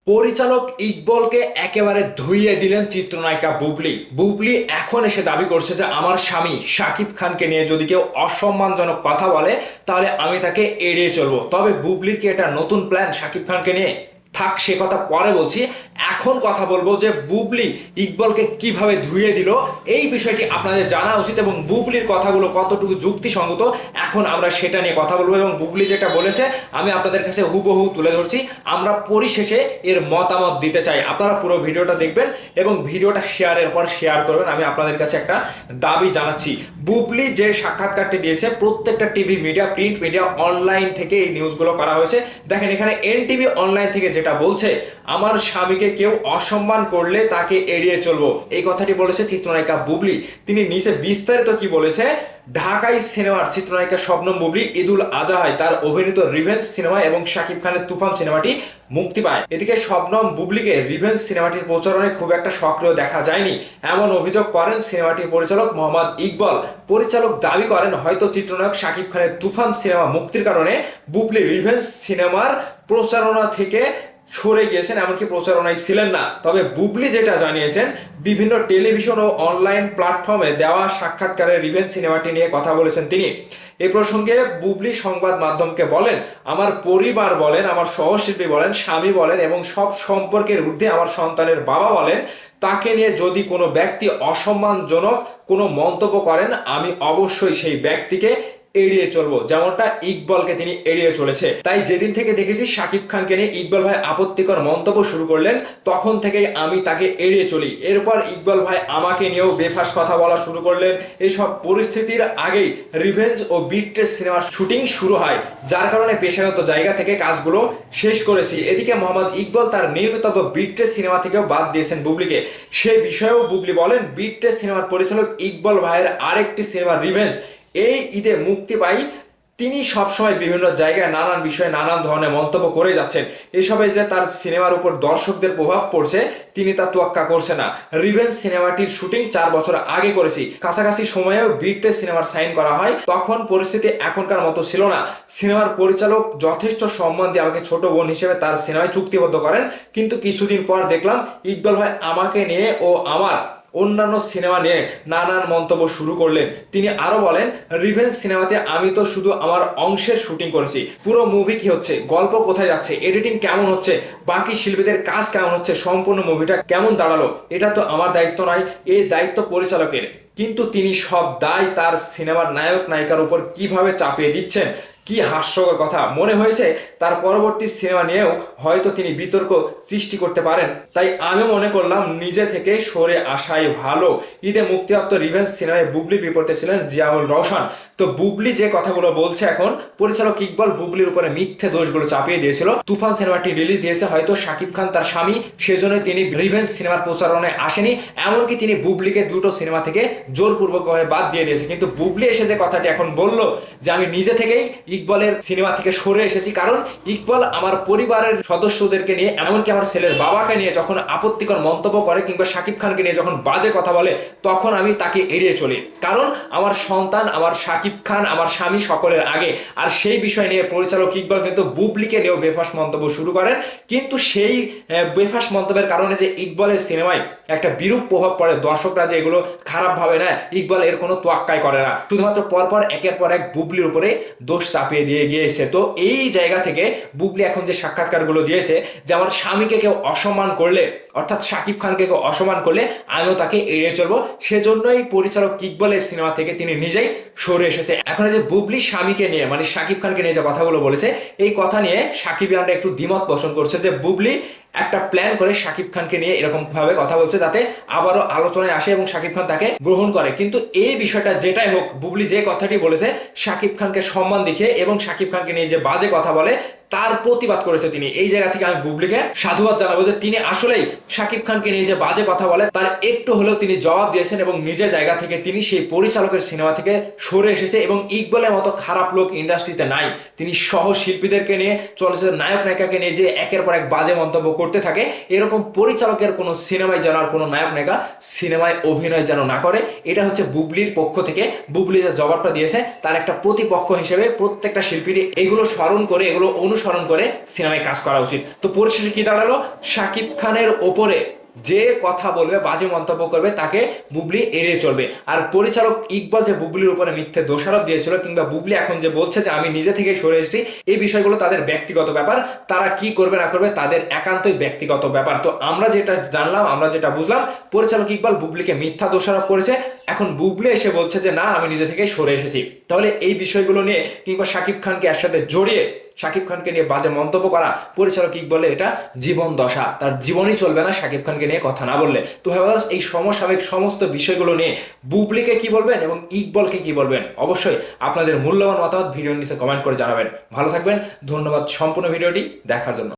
পরিচালক ইকবলকে একেবারে ধুইয়ে দিলেন চিত্রনায়িকা বুবলি। বুবলি এখন এসে দাবি করছে যে আমার স্বামী শাকিব খানকে নিয়ে যদি কেউ অসম্মানজনক কথা বলে তাহলে আমি তাকে এড়িয়ে চলবো। তবে বুবলির কি এটা নতুন প্ল্যান শাকিব খানকে নিয়ে? থাক সে কথা পরে বলছি, এখন কথা বলবো যে বুবলি ইকবলকে কিভাবে ধুয়ে দিল এই বিষয়টি আপনাদের জানা উচিত এবং বুবলির কথাগুলো কতটুকু যুক্তিসঙ্গত এখন আমরা সেটা নিয়ে কথা বলবো। এবং বুবলি যেটা বলেছে আমি আপনাদের কাছে হুবহু তুলে ধরছি, আমরা পরিশেষে এর মতামত দিতে চাই। আপনারা পুরো ভিডিওটা দেখবেন এবং ভিডিওটা শেয়ারের পর শেয়ার করবেন। আমি আপনাদের কাছে একটা দাবি জানাচ্ছি, বুবলি যে সাক্ষাৎকারটি দিয়েছে প্রত্যেকটা TV media, print media, online থেকে এই নিউজগুলো করা হয়েছে। দেখেন এখানে এনটিভি অনলাইন থেকে যেটা বলছে, আমার স্বামীকে কেউ অসম্মান করলে তাকে এড়িয়ে চলবো, এই কথাটি বলেছে চিত্রনায়িকা বুবলি। তিনি নিচে বিস্তারিত কি বলেছে, ঢাকাই সিনেমার চিত্রনায়িকা শবনম বুবলি ঈদুল আজহায় তার অভিনীত রিভেঞ্জ সিনেমা এবং শাকিব খানের তুফান সিনেমাটি মুক্তি পায়। এদিকে শবনম বুবলিকে রিভেঞ্জ সিনেমাটির প্রচারণে খুব একটা সক্রিয় দেখা যায়নি এমন অভিযোগ করেন সিনেমাটির পরিচালক মোহাম্মদ ইকবল। পরিচালক দাবি করেন হয়তো চিত্রনায়ক শাকিব খানের তুফান সিনেমা মুক্তির কারণে বুবলি রিভেঞ্জ সিনেমার প্রচারণা থেকে সরে গিয়েছেন, এমনকি প্রচারণায় ছিলেন না। তবে বুবলি যেটা জানিয়েছেন, বিভিন্ন টেলিভিশন ও অনলাইন প্ল্যাটফর্মে দেওয়া সাক্ষাৎকারে রিভেঞ্জ সিনেমাটি নিয়ে কথা বলেছেন তিনি। এ প্রসঙ্গে বুবলি সংবাদ মাধ্যমকে বলেন, আমার পরিবার বলেন, আমার সহশিল্পী বলেন, স্বামী বলেন এবং সব সম্পর্কের ঊর্ধ্বে আমার সন্তানের বাবা বলেন, তাকে নিয়ে যদি কোনো ব্যক্তি অসম্মানজনক কোনো মন্তব্য করেন আমি অবশ্যই সেই ব্যক্তিকে এড়িয়ে চলবো, যেমনটা ইকবলকে তিনি এড়িয়ে চলেছে। তাই যেদিন থেকে দেখেছি শাকিব খানকে নিয়ে ইকবল ভাই আপত্তিকর মন্তব্য শুরু করলেন, তখন থেকেই আমি তাকে এড়িয়ে চলি। এরপর ইকবল ভাই আমাকে নিয়েও বেফাস কথা বলা শুরু করলেন। এইসব পরিস্থিতির আগেই রিভেঞ্জ ও বিট্রেস সিনেমার শুটিং শুরু হয়, যার কারণে পেশাগত জায়গা থেকে কাজগুলো শেষ করেছি। এদিকে মোহাম্মদ ইকবল তার নির্মিতব্য বিট্রেস সিনেমা থেকেও বাদ দিয়েছেন বুবলিকে। সে বিষয়েও বুবলি বলেন, বিট্রেস সিনেমার পরিচালক ইকবল ভাইয়ের আরেকটি সিনেমা রিভেঞ্জ এই ঈদে মুক্তি পাই। তিনি সবসময় বিভিন্ন জায়গায় নানান বিষয়ে নানান ধরনের মন্তব্য করে যাচ্ছেন। এসবে যে তার সিনেমার উপর দর্শকদের প্রভাব পড়ছে তিনি তা তোয়াক্কা করছে না। রিভেঞ্জ সিনেমাটির শুটিং 4 বছর আগে করেছি, কাছাকাছি সময়েও বিট্রেস সিনেমার সাইন করা হয়, তখন পরিস্থিতি এখনকার মতো ছিল না। সিনেমার পরিচালক যথেষ্ট সম্মান দিয়ে আমাকে ছোট বোন হিসেবে তার সিনেমায় চুক্তিবদ্ধ করেন, কিন্তু কিছুদিন পর দেখলাম ইকবাল ভাই আমাকে নিয়ে ও আমার অন্যান্য সিনেমা নিয়ে নানান মন্তব্য শুরু করলেন। তিনি আরো বলেন, রিভেঞ্জ সিনেমাতে আমি তো শুধু আমার অংশের শুটিং করেছি, পুরো মুভি কি হচ্ছে, গল্প কোথায় যাচ্ছে, এডিটিং কেমন হচ্ছে, বাকি শিল্পীদের কাজ কেমন হচ্ছে, সম্পূর্ণ মুভিটা কেমন দাঁড়ালো, এটা তো আমার দায়িত্ব নয়, এই দায়িত্ব পরিচালকের। কিন্তু তিনি সব দায় তার সিনেমার নায়ক নায়িকার উপর কিভাবে চাপিয়ে দিচ্ছেন। কি হাস্যকর কথা। মনে হয়েছে তার পরবর্তী সিনেমা নিয়েও হয়তো তিনি বিতর্ক সৃষ্টি করতে পারেন। তাই আমি মনে করলাম নিজে থেকে সরে আসাই ভালো। ঈদে মুক্তিপ্রাপ্ত রিভেঞ্জ সিনেমায় বুবলির বিপরীতে ছিলেন জিয়াউল রওশন। তো বুবলি যে কথাগুলো বলছে, এখন পরিচালক ইকবাল বুবলির উপরে মিথ্যে দোষগুলো চাপিয়ে দিয়েছিল। তুফান সিনেমাটি রিলিজ দিয়েছে হয়তো শাকিব খান তার স্বামী, সেজন্য তিনি রিভেঞ্জ সিনেমার প্রচারণায় আসেনি, এমনকি তিনি বুবলিকে দুটো সিনেমা থেকে জোরপূর্বকভাবে বাদ দিয়ে দিয়েছে। কিন্তু বুবলি এসে যে কথাটি এখন বলল যে আমি নিজে থেকেই ইকবলের সিনেমা থেকে সরে এসেছি, কারণ ইকবল আমার পরিবারের সদস্যদেরকে নিয়ে, এমনকি আমার ছেলের বাবাকে নিয়ে যখন আপত্তিকর মন্তব্য করে কিংবা শাকিব খানকে নিয়ে যখন বাজে কথা বলে, তখন আমি তাকে এড়িয়ে চলি, কারণ আমার সন্তান, আমার শাকিব খান, আমার স্বামী সকলের আগে। আর সেই বিষয় নিয়ে পরিচালক ইকবল কিন্তু বুবলিকে নিয়েও বেফাস মন্তব্য শুরু করেন। কিন্তু সেই বেফাস মন্তব্যের কারণে যে ইকবলের সিনেমায় একটা বিরূপ প্রভাব পড়ে, দর্শকরা যে এগুলো খারাপ ভাবে না, ইকবল এর কোনো তোয়াক্কাই করে না, শুধুমাত্র পরপর একের পর এক বুবলির উপরে দোষ চাপিয়ে দিয়ে গিয়েছে। তো এই জায়গা থেকে বুবলি এখন যে সাক্ষাৎকারগুলো দিয়েছে যে আমার স্বামীকে কেউ অসম্মান করলে, অর্থাৎ শাকিব খানকে কেউ অসম্মান করলে আমিও তাকে এড়িয়ে চলবো, সেজন্যই পরিচালক ইকবলের সিনেমা থেকে তিনি নিজেই সরে এসেছে। এখন যে বুবলি স্বামীকে নিয়ে মানে শাকিব খানকে নিয়ে যে কথাগুলো বলেছে, এই কথা নিয়ে সাকিবিয়ানরা একটু দ্বিমত পোষণ করছে যে বুবলি একটা প্ল্যান করে শাকিব খানকে নিয়ে এরকম ভাবে কথা বলছে যাতে আবারও আলোচনায় আসে এবং শাকিব খান তাকে গ্রহণ করে। কিন্তু এই বিষয়টা যেটাই হোক, বুবলি যে কথাটি বলেছে শাকিব খানকে সম্মান দেখিয়ে এবং শাকিব খানকে নিয়ে যে বাজে কথা বলে তার প্রতিবাদ করেছে তিনি। এই জায়গা থেকে আমি বুবলিকে সাধুবাদ জানাবো যে তিনি আসলেই শাকিব খানকে নিয়ে যে বাজে কথা বলে তার একটু হলেও তিনি জবাব দিয়েছেন এবং নিজের জায়গা থেকে তিনি সেই পরিচালকের সিনেমা থেকে সরে এসেছে। এবং ইকবালের মতো খারাপ লোক ইন্ডাস্ট্রিতে নাই, তিনি সহ শিল্পীদেরকে নিয়ে, চলচ্চিত্রের নায়ক নায়িকাকে নিয়ে যে একের পর এক বাজে মন্তব্য করতে থাকে, এরকম পরিচালকের কোনো সিনেমায় যেন আর কোনো নায়ক নায়িকা সিনেমায় অভিনয় যেন না করে। এটা হচ্ছে বুবলির পক্ষ থেকে বুবলি যে জবাবটা দিয়েছে তার একটা প্রতিপক্ষ হিসেবে প্রত্যেকটা শিল্পীর এগুলো স্মরণ করে, এগুলো অনুসরণ করে সিনেমায় কাজ করা উচিত। তো পরিশেষে কি দাঁড়ালো, শাকিব খানের ওপরে যে কথা বলবে, বাজে মন্তব্য করবে, তাকে বুবলি এড়িয়ে চলবে। আর পরিচালক ইকবাল যে বুবলির উপরে মিথ্যে দোষারোপ দিয়েছিল, কিংবা বুবলি এখন যে বলছে যে আমি নিজে থেকে সরে এসেছি, এই বিষয়গুলো তাদের ব্যক্তিগত ব্যাপার। তারা কি করবে না করবে তাদের একান্তই ব্যক্তিগত ব্যাপার। তো আমরা যেটা জানলাম, আমরা যেটা বুঝলাম, পরিচালক ইকবাল বুবলিকে মিথ্যা দোষারোপ করেছে। এখন বুবলি এসে বলছে যে না, আমি নিজে থেকে সরে এসেছি। তাহলে এই বিষয়গুলো নিয়ে কিংবা শাকিব খানকে এর সাথে জড়িয়ে শাকিব খানকে নিয়ে বাজে মন্তব্য করা পরিচালক ইকবালের এটা জীবন দশা। তার জীবনই চলবে না শাকিব খানকে নিয়ে কথা না বললে। তো ভাইবাস, এই সমসাময়িক সমস্ত বিষয়গুলো নিয়ে বুবলিকে কি বলবেন এবং ইকবালকে কি বলবেন, অবশ্যই আপনাদের মূল্যবান মতামত ভিডিওর নিচে কমেন্ট করে জানাবেন। ভালো থাকবেন, ধন্যবাদ সম্পূর্ণ ভিডিওটি দেখার জন্য।